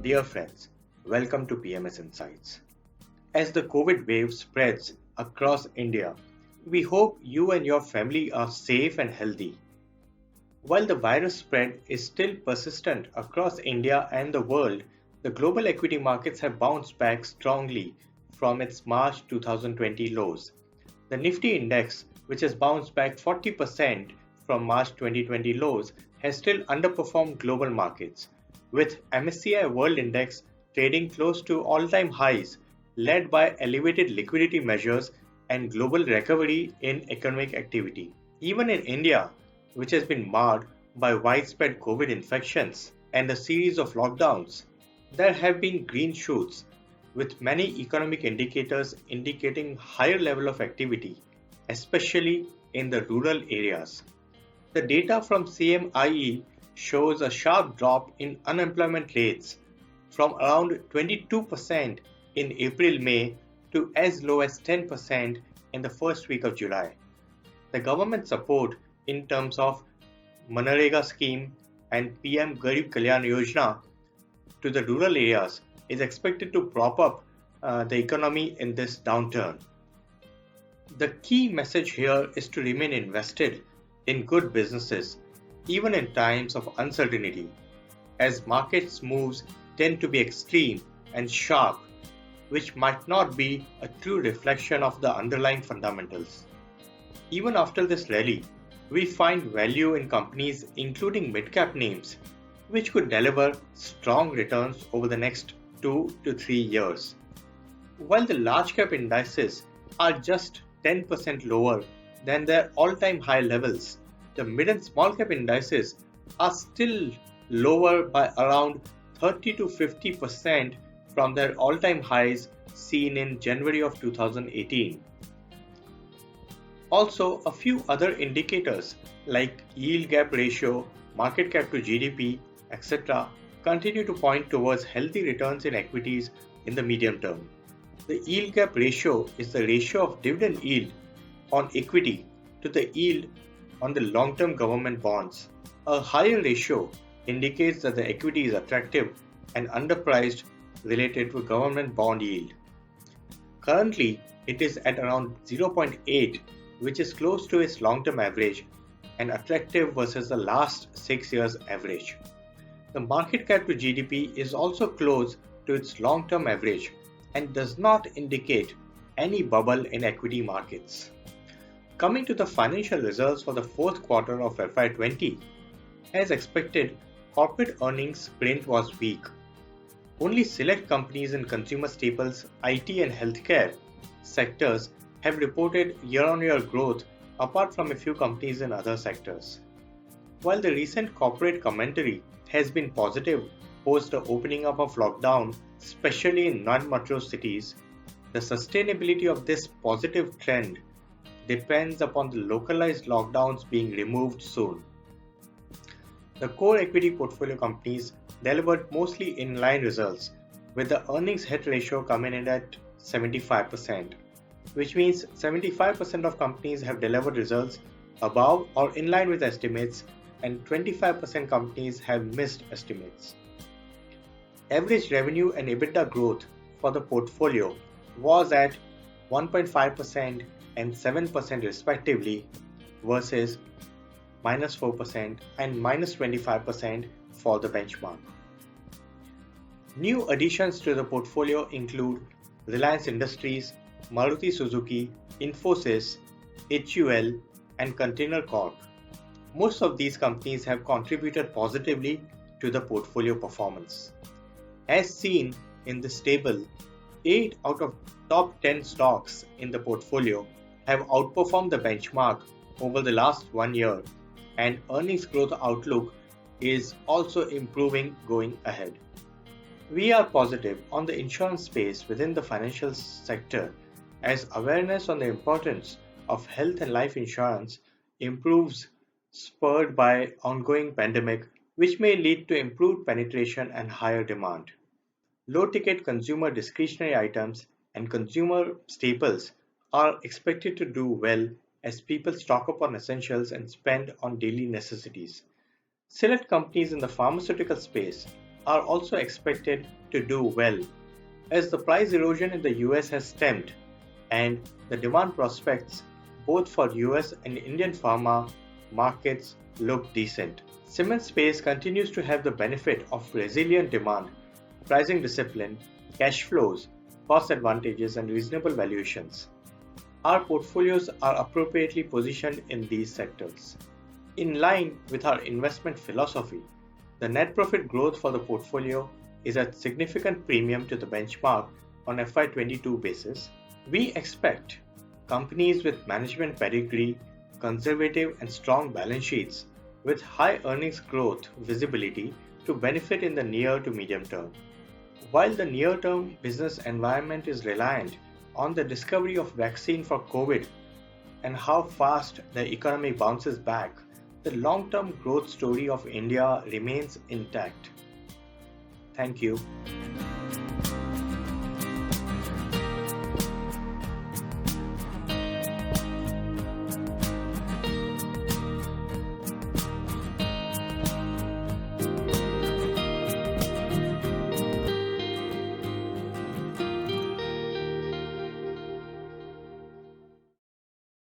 Dear friends, welcome to PMS Insights. As the COVID wave spreads across India, we hope you and your family are safe and healthy. While the virus spread is still persistent across India and the world, the global equity markets have bounced back strongly from its March 2020 lows. The Nifty index, which has bounced back 40% from March 2020 lows, has still underperformed global markets, with MSCI World Index trading close to all-time highs, led by elevated liquidity measures and global recovery in economic activity. Even in India, which has been marred by widespread COVID infections and a series of lockdowns, there have been green shoots, with many economic indicators indicating higher level of activity, especially in the rural areas. The data from CMIE shows a sharp drop in unemployment rates from around 22% in April-May to as low as 10% in the first week of July. The government support in terms of Manrega scheme and PM Garib Kalyan Yojana to the rural areas is expected to prop up the economy in this downturn. The key message here is to remain invested in good businesses even in times of uncertainty, as markets moves tend to be extreme and sharp, which might not be a true reflection of the underlying fundamentals. Even after this rally, we find value in companies including mid-cap names, which could deliver strong returns over the next 2 to 3 years. While the large-cap indices are just 10% lower than their all-time high levels, the mid and small-cap indices are still lower by around 30 to 50% from their all-time highs seen in January of 2018. Also, a few other indicators like yield gap ratio, market cap to GDP, etc. continue to point towards healthy returns in equities in the medium term. The yield gap ratio is the ratio of dividend yield on equity to the yield on the long-term government bonds. A higher ratio indicates that the equity is attractive and underpriced related to government bond yield. Currently, it is at around 0.8, which is close to its long-term average and attractive versus the last 6 years average. The market cap to GDP is also close to its long-term average and does not indicate any bubble in equity markets. Coming to the financial results for the fourth quarter of FY20, as expected, corporate earnings print was weak. Only select companies in consumer staples, IT and healthcare sectors have reported year-on-year growth apart from a few companies in other sectors. While the recent corporate commentary has been positive post the opening up of lockdown, especially in non-metro cities, the sustainability of this positive trend depends upon the localized lockdowns being removed soon. The core equity portfolio companies delivered mostly in-line results, with the earnings hit ratio coming in at 75%, which means 75% of companies have delivered results above or in line with estimates and 25% companies have missed estimates. Average revenue and EBITDA growth for the portfolio was at 1.5% and 7% respectively versus -4% and -25% for the benchmark. New additions to the portfolio include Reliance Industries, Maruti Suzuki, Infosys, HUL, and Container Corp. Most of these companies have contributed positively to the portfolio performance. As seen in this table, 8 out of top 10 stocks in the portfolio have outperformed the benchmark over the last 1 year, and earnings growth outlook is also improving going ahead. We are positive on the insurance space within the financial sector as awareness on the importance of health and life insurance improves, spurred by ongoing pandemic, which may lead to improved penetration and higher demand. Low-ticket consumer discretionary items and consumer staples are expected to do well as people stock up on essentials and spend on daily necessities. Select companies in the pharmaceutical space are also expected to do well as the price erosion in the US has stemmed and the demand prospects both for US and Indian pharma markets look decent. Cement space continues to have the benefit of resilient demand, pricing discipline, cash flows, cost advantages, and reasonable valuations. Our portfolios are appropriately positioned in these sectors. In line with our investment philosophy, the net profit growth for the portfolio is at significant premium to the benchmark on FY22 basis. We expect companies with management pedigree, conservative and strong balance sheets with high earnings growth visibility to benefit in the near to medium term. While the near-term business environment is reliant on the discovery of vaccine for COVID and how fast the economy bounces back, the long-term growth story of India remains intact. Thank you.